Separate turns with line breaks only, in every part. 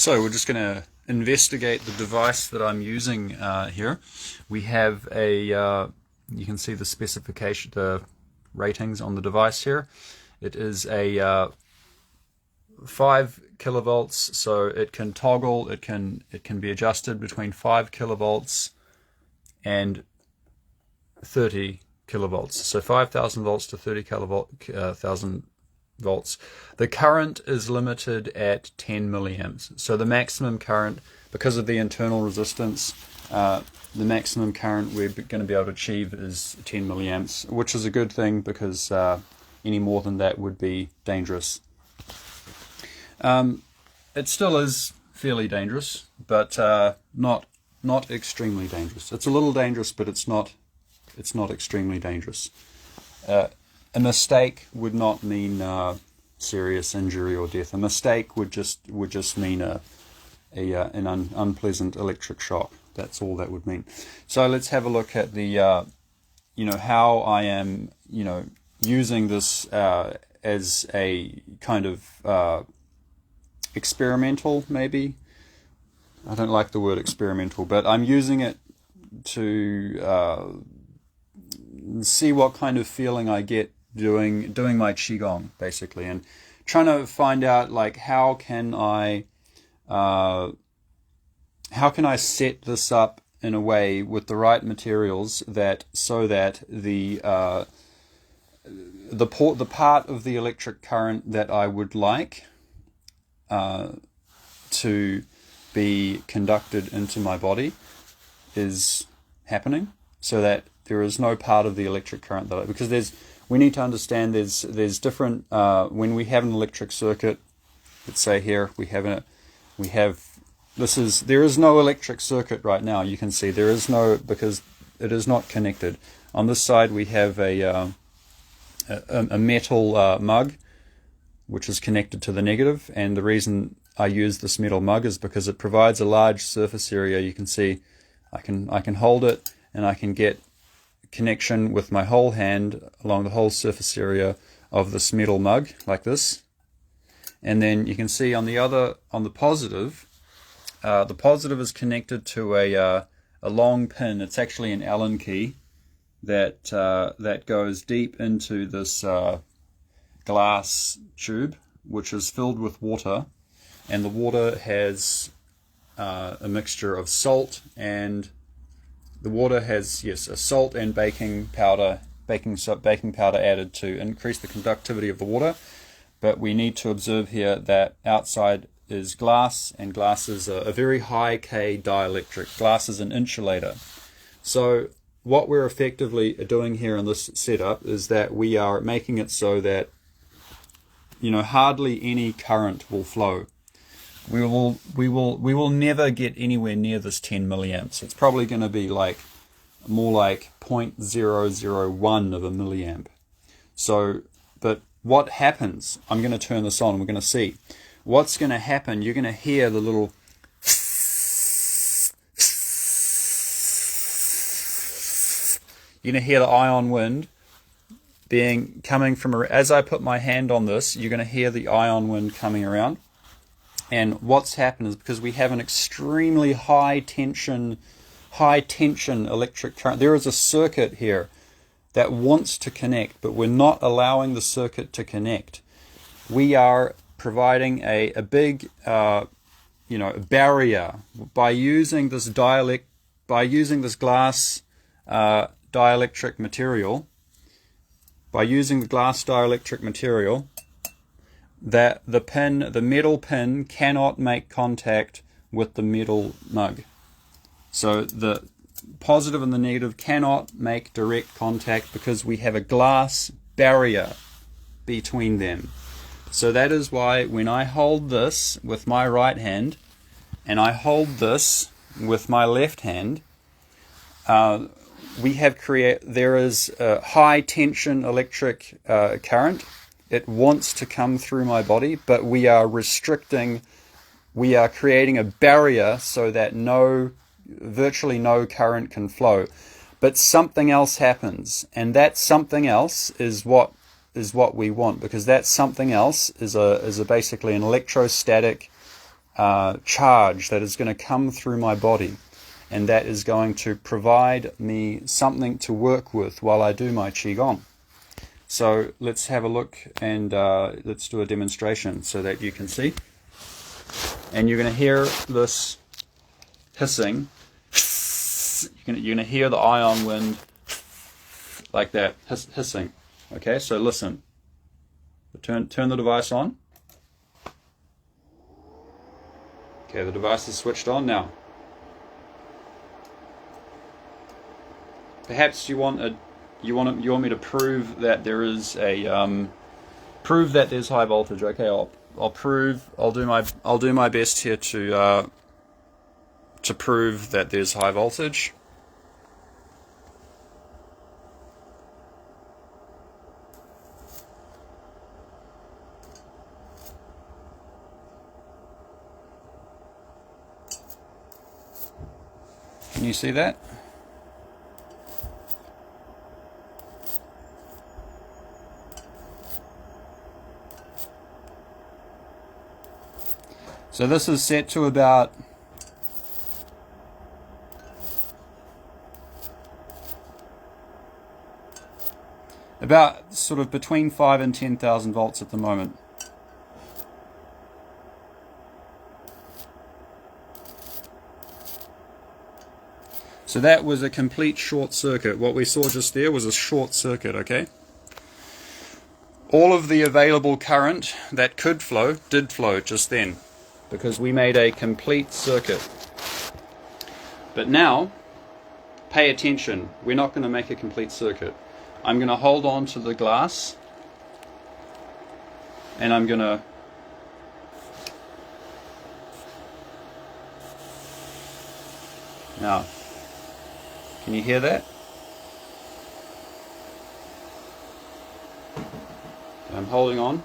So we're just going to investigate the device that I'm using here. We have a, you can see the specification, the ratings on the device here. It is a 5 kilovolts, so it can toggle, it can be adjusted between 5 kilovolts and 30 kilovolts. So 5,000 volts to 30,000 volts. The current is limited at 10 milliamps. So the maximum current, because of the internal resistance, the maximum current we're going to be able to achieve is 10 milliamps, which is a good thing because any more than that would be dangerous. It still is fairly dangerous, but not extremely dangerous. It's a little dangerous, but it's not extremely dangerous. A mistake would not mean serious injury or death. A mistake would just mean an unpleasant electric shock. That's all that would mean. So let's have a look at the how I am using this as a kind of experimental, maybe. I don't like the word experimental, but I'm using it to see what kind of feeling I get doing my Qigong, basically, and trying to find out like how can I set this up in a way with the right materials so that the part of the electric current that I would like to be conducted into my body is happening, so that there is no part of the electric current because we need to understand there's different when we have an electric circuit. Let's say here there is no electric circuit right now. You can see there is no, because it is not connected. On this side we have a metal mug which is connected to the negative, and the reason I use this metal mug is because it provides a large surface area. You can see I can hold it and I can get connection with my whole hand along the whole surface area of this metal mug like this. And then you can see on the positive, the positive is connected to a long pin. It's actually an Allen key that goes deep into this glass tube, which is filled with water, and the water has a mixture of salt, and the water has, yes, a salt and baking powder added to increase the conductivity of the water. But we need to observe here that outside is glass, and glass is a very high K dielectric. Glass is an insulator. So what we're effectively doing here in this setup is that we are making it so that hardly any current will flow. We will never get anywhere near this 10 milliamps. It's probably going to be more like 0.001 of a milliamp. So, but what happens? I'm going to turn this on. We're going to see what's going to happen. You're going to hear the little. You're going to hear the ion wind coming from, as I put my hand on this, you're going to hear the ion wind coming around. And what's happened is because we have an extremely high tension electric current, there is a circuit here that wants to connect, but we're not allowing the circuit to connect. We are providing a big barrier by using this glass dielectric material. By using the glass dielectric material, that the metal pin cannot make contact with the metal mug. So the positive and the negative cannot make direct contact because we have a glass barrier between them. So that is why when I hold this with my right hand and I hold this with my left hand, there is a high tension electric current. It wants to come through my body, but we are creating a barrier so that virtually no current can flow. But something else happens, and that something else is what we want, because that something else is basically an electrostatic charge that is going to come through my body, and that is going to provide me something to work with while I do my Qigong. So let's have a look, and let's do a demonstration so that you can see. And you're going to hear this hissing. You're going to hear the ion wind like that, hissing. Okay, so listen. Turn the device on. Okay, the device is switched on now. Perhaps you want me to prove that there is a prove that there's high voltage. Okay, I'll do my best here to prove that there's high voltage. Can you see that? So this is set to about sort of between 5 and 10,000 volts at the moment. So that was a complete short circuit. What we saw just there was a short circuit, okay? All of the available current that could flow did flow just then, because we made a complete circuit. But now, pay attention. We're not going to make a complete circuit. I'm going to hold on to the glass, and I'm going to now, can you hear that? I'm holding on.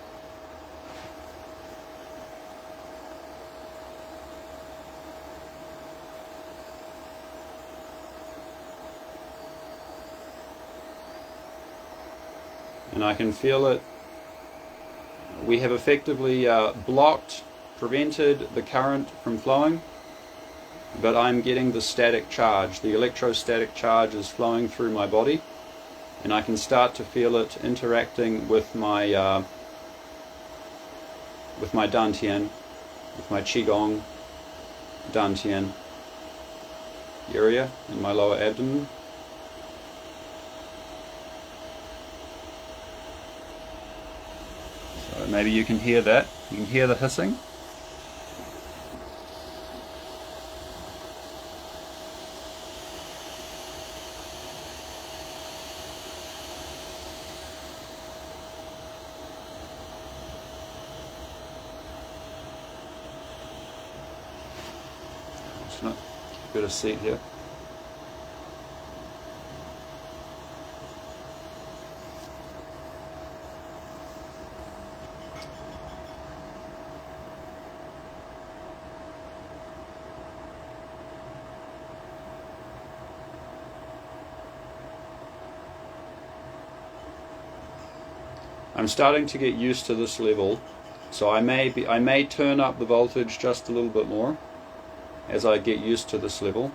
And I can feel it. We have effectively prevented the current from flowing, but I'm getting the static charge. The electrostatic charge is flowing through my body, and I can start to feel it interacting with my Tian, with my Qigong Tian area in my lower abdomen. So maybe you can hear that. You can hear the hissing. Get a seat here. I'm starting to get used to this level, so I may turn up the voltage just a little bit more as I get used to this level.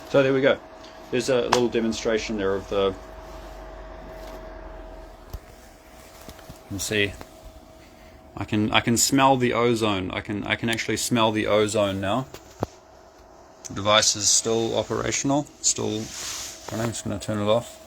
So there we go. There's a little demonstration there of the. You can see, I can smell the ozone. I can actually smell the ozone now. The device is still operational, still running. I'm just going to turn it off.